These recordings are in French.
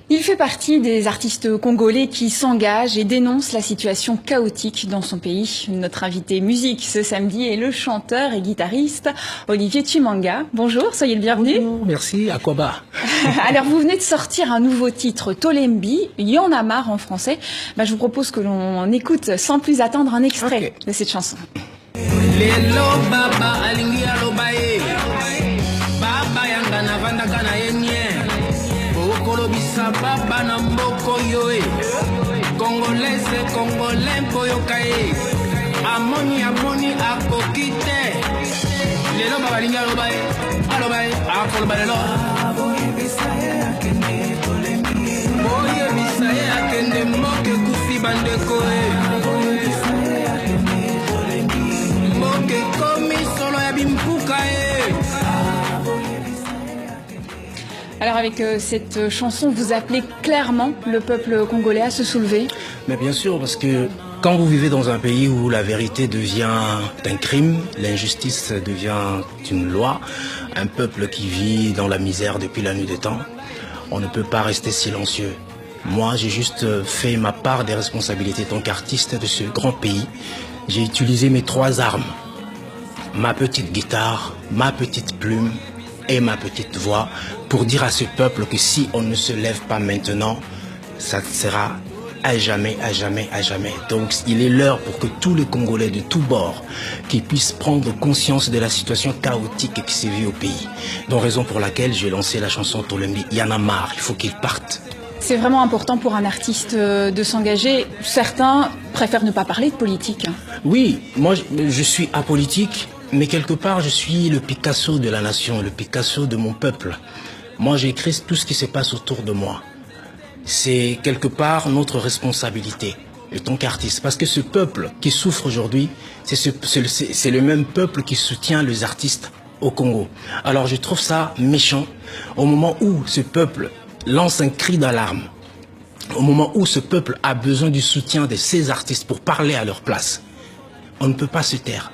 Il fait partie des artistes congolais qui s'engagent et dénoncent la situation chaotique dans son pays. Notre invité musique ce samedi est le chanteur et guitariste Olivier Chimanga. Bonjour, soyez le bienvenu. Bonjour, merci, Akoba. Alors vous venez de sortir un nouveau titre, Tolembi, Y en a marre en français. Je vous propose que l'on écoute sans plus attendre un extrait de cette chanson. Baba na mboko yoe Congolaise Congolais mpoyo kae Amoni akokite Lelo baba linga alobae akoloba lelo Boye bisaye akende mboke kufi bandeko Mboke komi solo ya bimpuka Alors avec cette chanson, vous appelez clairement le peuple congolais à se soulever? Mais bien sûr, parce que quand vous vivez dans un pays où la vérité devient un crime, l'injustice devient une loi, un peuple qui vit dans la misère depuis la nuit des temps, on ne peut pas rester silencieux. Moi, j'ai juste fait ma part des responsabilités en tant qu'artiste de ce grand pays. J'ai utilisé mes trois armes. Ma petite guitare, ma petite plume et ma petite voix pour dire à ce peuple que si on ne se lève pas maintenant, ça sera à jamais, à jamais, à jamais. Donc il est l'heure pour que tous les Congolais de tous bords qui puissent prendre conscience de la situation chaotique qui sévit au pays. Donc raison pour laquelle j'ai lancé la chanson Tolembi. Il y en a marre, il faut qu'il parte. C'est vraiment important pour un artiste de s'engager. Certains préfèrent ne pas parler de politique. Oui, moi je suis apolitique. Mais quelque part, je suis le Picasso de la nation, le Picasso de mon peuple. Moi, j'écris tout ce qui se passe autour de moi. C'est quelque part notre responsabilité, en tant qu'artiste. Parce que ce peuple qui souffre aujourd'hui, c'est le même peuple qui soutient les artistes au Congo. Alors, je trouve ça méchant au moment où ce peuple lance un cri d'alarme, au moment où ce peuple a besoin du soutien de ces artistes pour parler à leur place. On ne peut pas se taire.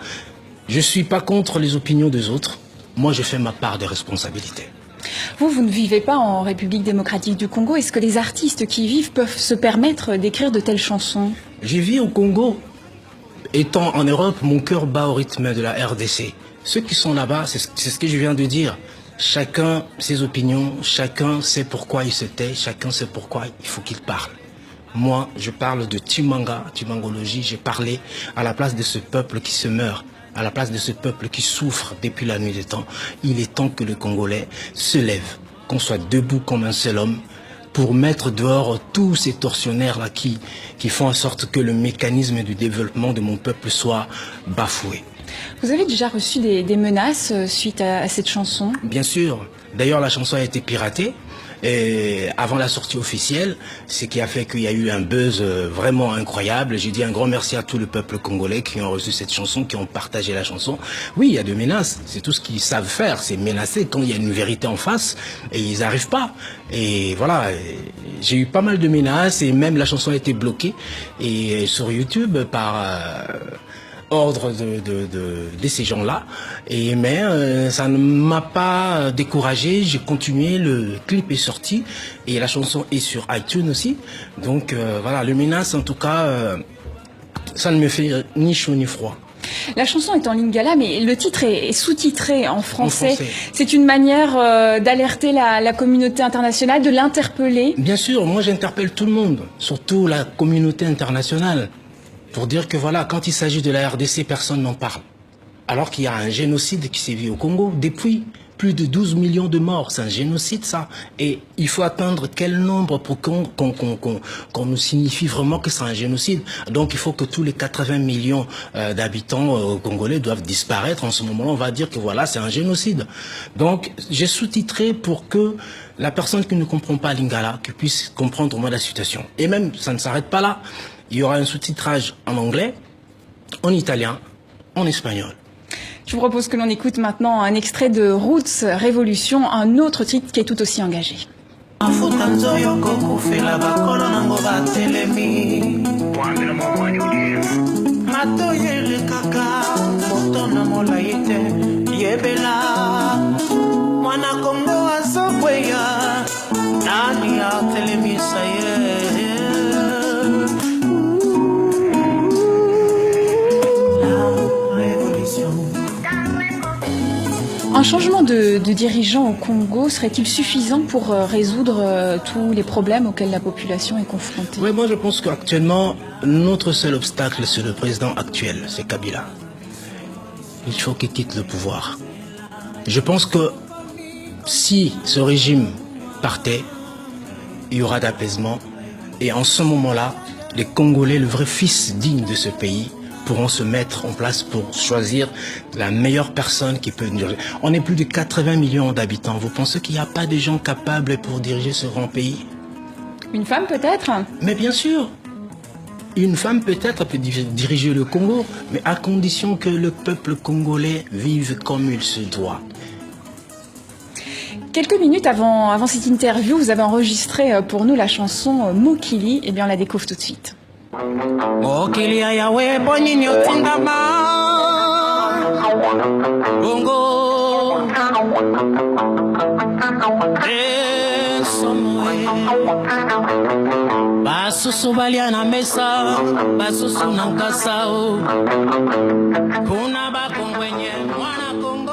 Je ne suis pas contre les opinions des autres. Moi, je fais ma part de responsabilité. Vous ne vivez pas en République démocratique du Congo. Est-ce que les artistes qui y vivent peuvent se permettre d'écrire de telles chansons? Je vis au Congo. Étant en Europe, mon cœur bat au rythme de la RDC. Ceux qui sont là-bas, c'est ce que je viens de dire. Chacun ses opinions, chacun sait pourquoi il se tait, chacun sait pourquoi il faut qu'il parle. Moi, je parle de Chimanga, Chimangologie. J'ai parlé à la place de ce peuple qui se meurt. À la place de ce peuple qui souffre depuis la nuit des temps, il est temps que le Congolais se lève, qu'on soit debout comme un seul homme, pour mettre dehors tous ces tortionnaires-là qui font en sorte que le mécanisme du développement de mon peuple soit bafoué. Vous avez déjà reçu des menaces suite à cette chanson? Bien sûr. D'ailleurs, la chanson a été piratée. Et avant la sortie officielle, ce qui a fait qu'il y a eu un buzz vraiment incroyable. J'ai dit un grand merci à tout le peuple congolais qui ont reçu cette chanson, qui ont partagé la chanson. Oui, il y a des menaces, c'est tout ce qu'ils savent faire, c'est menacer quand il y a une vérité en face et ils n'arrivent pas. Et voilà, j'ai eu pas mal de menaces et même la chanson a été bloquée et sur YouTube par ordre de ces gens-là. Mais ça ne m'a pas découragé. J'ai continué, le clip est sorti et la chanson est sur iTunes aussi. Donc voilà, le menace en tout cas, ça ne me fait ni chaud ni froid. La chanson est en lingala, mais le titre est sous-titré en français. C'est une manière d'alerter la communauté internationale, de l'interpeller. Bien sûr, moi j'interpelle tout le monde, surtout la communauté internationale. Pour dire que voilà, quand il s'agit de la RDC, personne n'en parle. Alors qu'il y a un génocide qui sévit au Congo depuis plus de 12 millions de morts. C'est un génocide, ça. Et il faut atteindre quel nombre pour qu'on nous signifie vraiment que c'est un génocide. Donc il faut que tous les 80 millions d'habitants congolais doivent disparaître. En ce moment-là, on va dire que voilà, c'est un génocide. Donc j'ai sous-titré pour que la personne qui ne comprend pas lingala, qui puisse comprendre au moins la situation. Et même, ça ne s'arrête pas là. Il y aura un sous-titrage en anglais, en italien, en espagnol. Je vous propose que l'on écoute maintenant un extrait de Roots Révolution, un autre titre qui est tout aussi engagé. Nani ya televisa Un changement de dirigeant au Congo serait-il suffisant pour résoudre tous les problèmes auxquels la population est confrontée? Oui, moi je pense qu'actuellement, notre seul obstacle, c'est le président actuel, c'est Kabila. Il faut qu'il quitte le pouvoir. Je pense que si ce régime partait, il y aura d'apaisement. Et en ce moment-là, les Congolais, le vrai fils digne de ce pays, pourront se mettre en place pour choisir la meilleure personne qui peut diriger. On est plus de 80 millions d'habitants. Vous pensez qu'il n'y a pas de gens capables pour diriger ce grand pays? Une femme peut-être? Mais bien sûr. Une femme peut-être peut diriger le Congo, mais à condition que le peuple congolais vive comme il se doit. Quelques minutes avant cette interview, vous avez enregistré pour nous la chanson Mokili. Eh bien, on la découvre tout de suite. Mokili ya Yahweh bonini otindama Bongo Esomoe Basusu balia na mesa Basusu na nkasa o Kuna bakongwenye mwana Congo.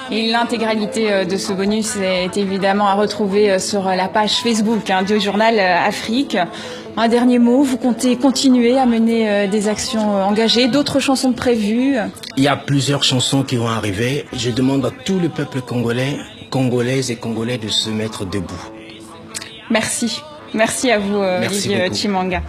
Et l'intégralité de ce bonus est évidemment à retrouver sur la page Facebook du journal Afrique. Un dernier mot, vous comptez continuer à mener des actions engagées, d'autres chansons prévues? Il y a plusieurs chansons qui vont arriver. Je demande à tout le peuple congolais, Congolaises et Congolais de se mettre debout. Merci. Merci à vous, Merci Olivier beaucoup. Chimanga.